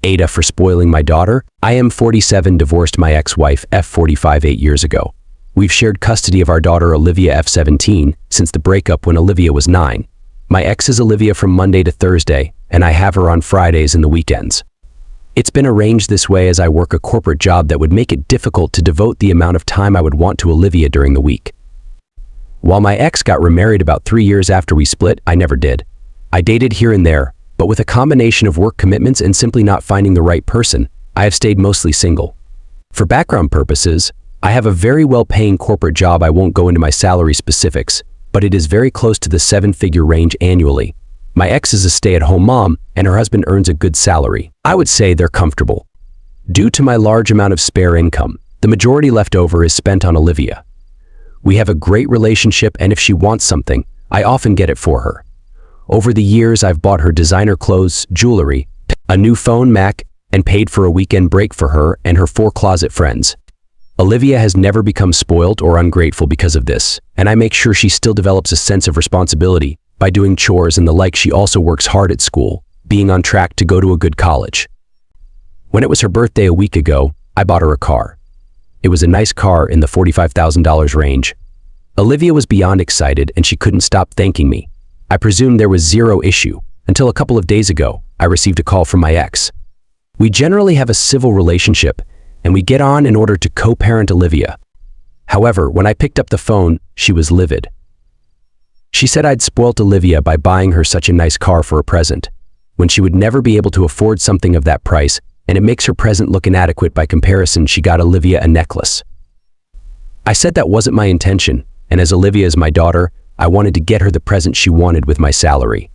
AITA for spoiling my daughter. I am 47, divorced my ex-wife F45 8 years ago. We've shared custody of our daughter Olivia F17 since the breakup when Olivia was 9. My ex is Olivia from Monday to Thursday, and I have her on Fridays and the weekends. It's been arranged this way as I work a corporate job that would make it difficult to devote the amount of time I would want to Olivia during the week. While my ex got remarried about 3 years after we split, I never did. I dated here and there, but with a combination of work commitments and simply not finding the right person, I have stayed mostly single. For background purposes, I have a very well-paying corporate job. I won't go into my salary specifics, but it is very close to the 7-figure range annually. My ex is a stay-at-home mom, and her husband earns a good salary. I would say they're comfortable. Due to my large amount of spare income, the majority left over is spent on Olivia. We have a great relationship, and if she wants something, I often get it for her. Over the years, I've bought her designer clothes, jewelry, a new phone, Mac, and paid for a weekend break for her and her 4 closet friends. Olivia has never become spoiled or ungrateful because of this, and I make sure she still develops a sense of responsibility by doing chores and the like. She also works hard at school, being on track to go to a good college. When it was her birthday a week ago, I bought her a car. It was a nice car in the $45,000 range. Olivia was beyond excited and she couldn't stop thanking me. I presumed there was zero issue until a couple of days ago, I received a call from my ex. We generally have a civil relationship and we get on in order to co-parent Olivia. However, when I picked up the phone, she was livid. She said I'd spoilt Olivia by buying her such a nice car for a present, when she would never be able to afford something of that price, and it makes her present look inadequate by comparison. She got Olivia a necklace. I said that wasn't my intention, and as Olivia is my daughter, I wanted to get her the present she wanted with my salary.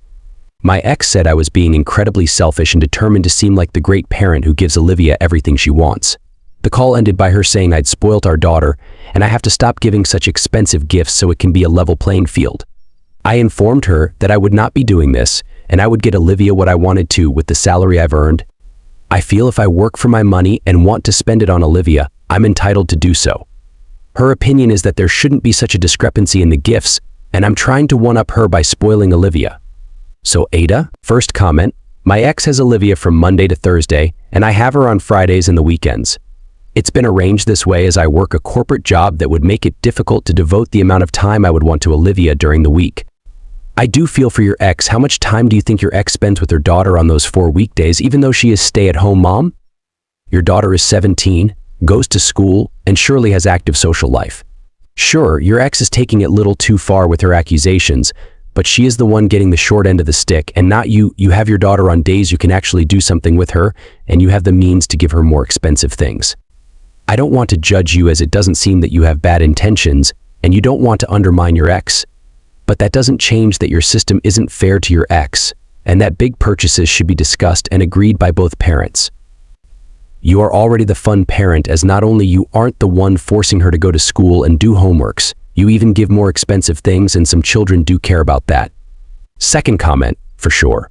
My ex said I was being incredibly selfish and determined to seem like the great parent who gives Olivia everything she wants. The call ended by her saying I'd spoilt our daughter, and I have to stop giving such expensive gifts so it can be a level playing field. I informed her that I would not be doing this, and I would get Olivia what I wanted to with the salary I've earned. I feel if I work for my money and want to spend it on Olivia, I'm entitled to do so. Her opinion is that there shouldn't be such a discrepancy in the gifts, and I'm trying to one-up her by spoiling Olivia. So AITA, first comment, my ex has Olivia from Monday to Thursday, and I have her on Fridays and the weekends. It's been arranged this way as I work a corporate job that would make it difficult to devote the amount of time I would want to Olivia during the week. I do feel for your ex. How much time do you think your ex spends with her daughter on those 4 weekdays, even though she is stay-at-home mom? Your daughter is 17, goes to school, and surely has active social life. Sure, your ex is taking it a little too far with her accusations, but she is the one getting the short end of the stick, and not you. You have your daughter on days you can actually do something with her, and you have the means to give her more expensive things. I don't want to judge you, as it doesn't seem that you have bad intentions, and you don't want to undermine your ex. But that doesn't change that your system isn't fair to your ex, and that big purchases should be discussed and agreed by both parents. You are already the fun parent, as not only you aren't the one forcing her to go to school and do homeworks, you even give more expensive things, and some children do care about that. Second comment, for sure.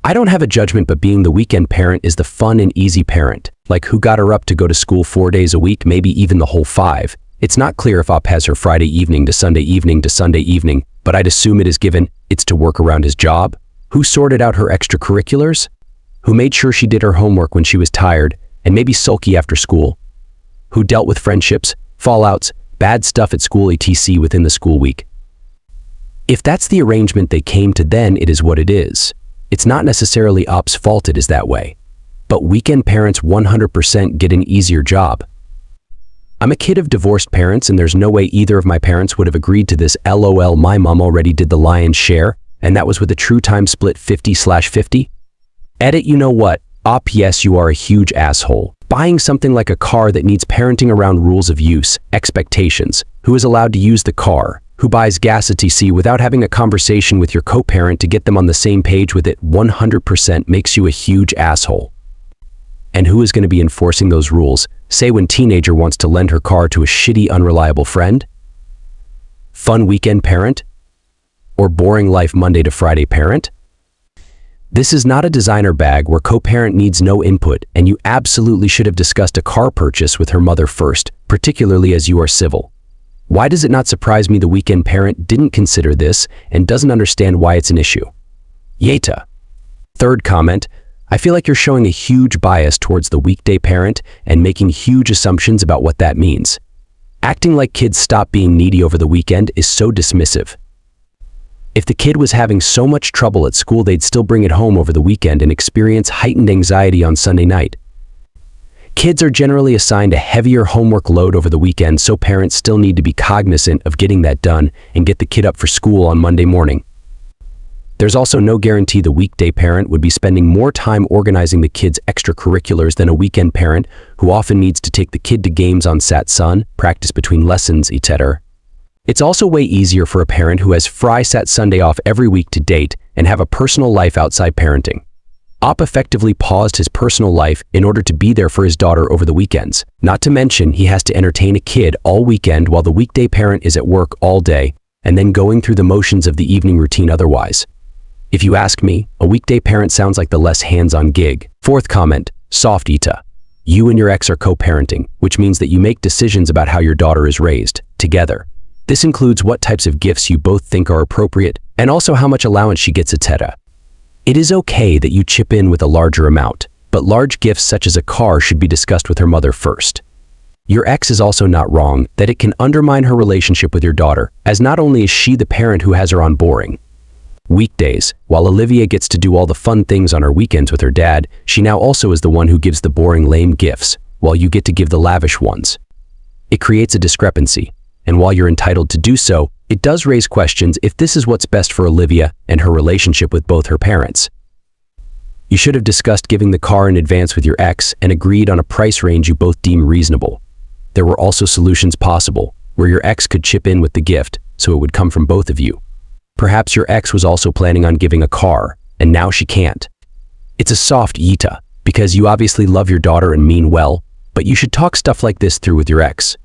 I don't have a judgment, but being the weekend parent is the fun and easy parent, like who got her up to go to school 4 days a week, maybe even the whole 5. It's not clear if Op has her Friday evening to Sunday evening to Sunday evening, but I'd assume it is given it's to work around his job. Who sorted out her extracurriculars? Who made sure she did her homework when she was tired and maybe sulky after school? Who dealt with friendships, fallouts, bad stuff at school etc. within the school week? If that's the arrangement they came to, then it is what it is. It's not necessarily Op's fault it is that way. But weekend parents 100% get an easier job. I'm a kid of divorced parents, and there's no way either of my parents would have agreed to this. LOL, my mom already did the lion's share, and that was with a true time split 50/50. Edit, you know what? Op, yes, you are a huge asshole. Buying something like a car that needs parenting around rules of use, expectations, who is allowed to use the car, who buys gas etc. without having a conversation with your co-parent to get them on the same page with it 100% makes you a huge asshole. And who is going to be enforcing those rules, say when teenager wants to lend her car to a shitty, unreliable friend? Fun weekend parent? Or boring life Monday to Friday parent? This is not a designer bag where co-parent needs no input, and you absolutely should have discussed a car purchase with her mother first, particularly as you are civil. Why does it not surprise me the weekend parent didn't consider this and doesn't understand why it's an issue? AITA. Third comment, I feel like you're showing a huge bias towards the weekday parent and making huge assumptions about what that means. Acting like kids stop being needy over the weekend is so dismissive. If the kid was having so much trouble at school, they'd still bring it home over the weekend and experience heightened anxiety on Sunday night. Kids are generally assigned a heavier homework load over the weekend, so parents still need to be cognizant of getting that done and get the kid up for school on Monday morning. There's also no guarantee the weekday parent would be spending more time organizing the kid's extracurriculars than a weekend parent who often needs to take the kid to games on Sat-Sun, practice between lessons, etc. It's also way easier for a parent who has Sat Sunday off every week to date and have a personal life outside parenting. Op effectively paused his personal life in order to be there for his daughter over the weekends. Not to mention, he has to entertain a kid all weekend while the weekday parent is at work all day and then going through the motions of the evening routine otherwise. If you ask me, a weekday parent sounds like the less hands-on gig. Fourth comment, soft AITA. You and your ex are co-parenting, which means that you make decisions about how your daughter is raised, together. This includes what types of gifts you both think are appropriate and also how much allowance she gets, etc. It is okay that you chip in with a larger amount, but large gifts such as a car should be discussed with her mother first. Your ex is also not wrong that it can undermine her relationship with your daughter, as not only is she the parent who has her on boring weekdays, while Olivia gets to do all the fun things on her weekends with her dad, she now also is the one who gives the boring, lame gifts, while you get to give the lavish ones. It creates a discrepancy, and while you're entitled to do so, it does raise questions if this is what's best for Olivia and her relationship with both her parents. You should have discussed giving the car in advance with your ex and agreed on a price range you both deem reasonable. There were also solutions possible, where your ex could chip in with the gift, so it would come from both of you. Perhaps your ex was also planning on giving a car, and now she can't. It's a soft AITA, because you obviously love your daughter and mean well, but you should talk stuff like this through with your ex.